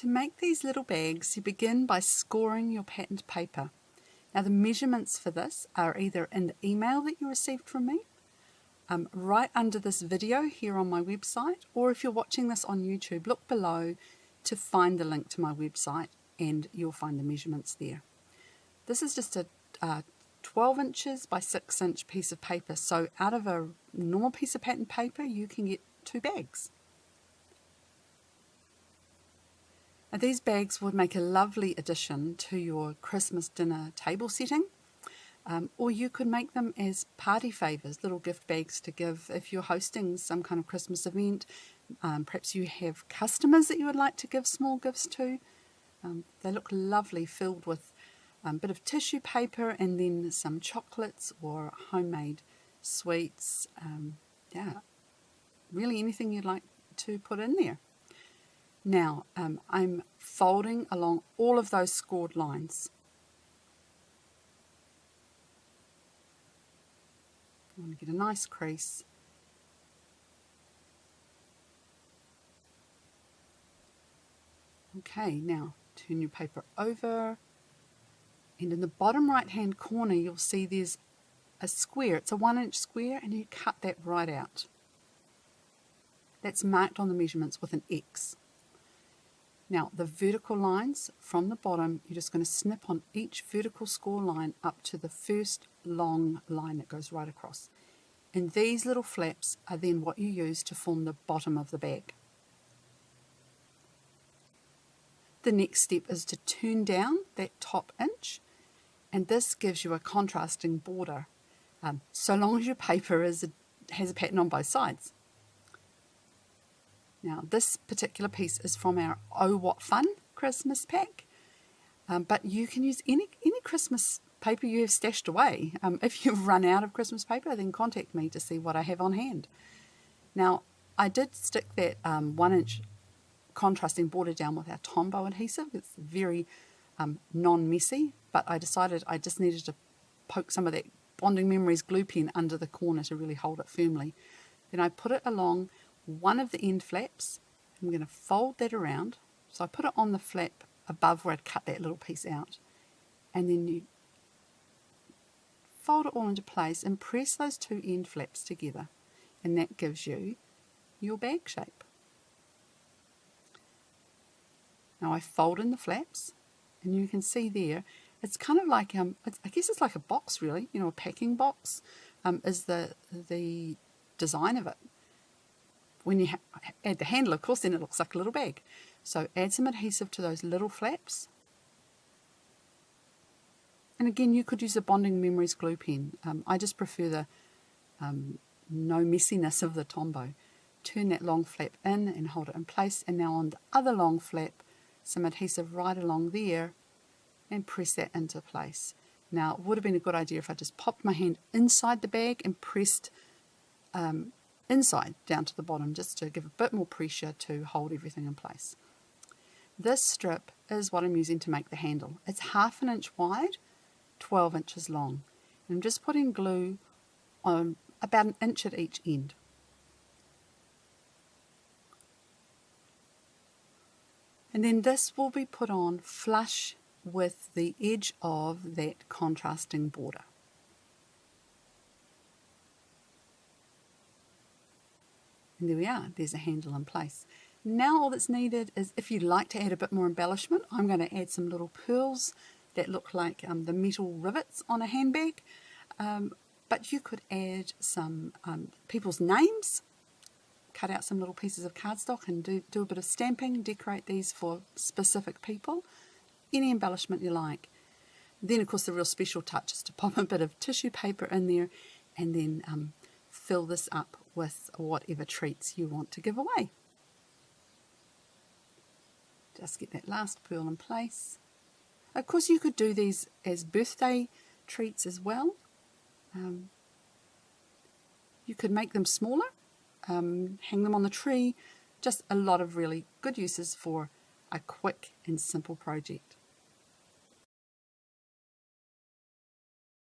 To make these little bags, you begin by scoring your patterned paper. Now the measurements for this are either in the email that you received from me, right under this video here on my website, or if you're watching this on YouTube, look below to find the link to my website and you'll find the measurements there. This is just a 12 inches by 6 inch piece of paper, so out of a normal piece of patterned paper you can get 2 bags. Now these bags would make a lovely addition to your Christmas dinner table setting, or you could make them as party favours, little gift bags to give if you're hosting some kind of Christmas event. Perhaps you have customers that you would like to give small gifts to. They look lovely, filled with a bit of tissue paper and then some chocolates or homemade sweets. Yeah, really anything you'd like to put in there. Now I'm folding along all of those scored lines. I want to get a nice crease. Okay, now turn your paper over, and in the bottom right hand corner you'll see there's a square. It's a 1 inch square, and you cut that right out. That's marked on the measurements with an X. Now the vertical lines from the bottom, you're just going to snip on each vertical score line up to the first long line that goes right across. And these little flaps are then what you use to form the bottom of the bag. The next step is to turn down that top inch, and this gives you a contrasting border, so long as your paper has a pattern on both sides. Now this particular piece is from our Oh What Fun Christmas pack, but you can use any Christmas paper you have stashed away. If you've run out of Christmas paper, then contact me to see what I have on hand. Now I did stick that 1 inch contrasting border down with our Tombow adhesive. It's very non-messy, but I decided I just needed to poke some of that Bonding Memories glue pen under the corner to really hold it firmly. Then I put it along one of the end flaps. I'm going to fold that around, so I put it on the flap above where I'd cut that little piece out, and then you fold it all into place and press those 2 end flaps together, and that gives you your bag shape. Now I fold in the flaps, and you can see there it's kind of like I guess it's like a box, really, a packing box is the design of it. When you add the handle, of course, then it looks like a little bag. So add some adhesive to those little flaps. And again, you could use a Bonding Memories glue pen. I just prefer the no messiness of the Tombow. Turn that long flap in and hold it in place. And now on the other long flap, some adhesive right along there and press that into place. Now, it would have been a good idea if I just popped my hand inside the bag and pressed inside down to the bottom, just to give a bit more pressure to hold everything in place. This strip is what I'm using to make the handle. It's 1/2 inch wide, 12 inches long. And I'm just putting glue on about 1 inch at each end. And then this will be put on flush with the edge of that contrasting border. And there we are, there's a handle in place. Now all that's needed is, if you'd like to add a bit more embellishment, I'm going to add some little pearls that look like the metal rivets on a handbag. But you could add some people's names, cut out some little pieces of cardstock and do a bit of stamping, decorate these for specific people. Any embellishment you like. Then of course the real special touch is to pop a bit of tissue paper in there and then fill this up with whatever treats you want to give away. Just get that last pearl in place. Of course you could do these as birthday treats as well. You could make them smaller, hang them on the tree. Just a lot of really good uses for a quick and simple project.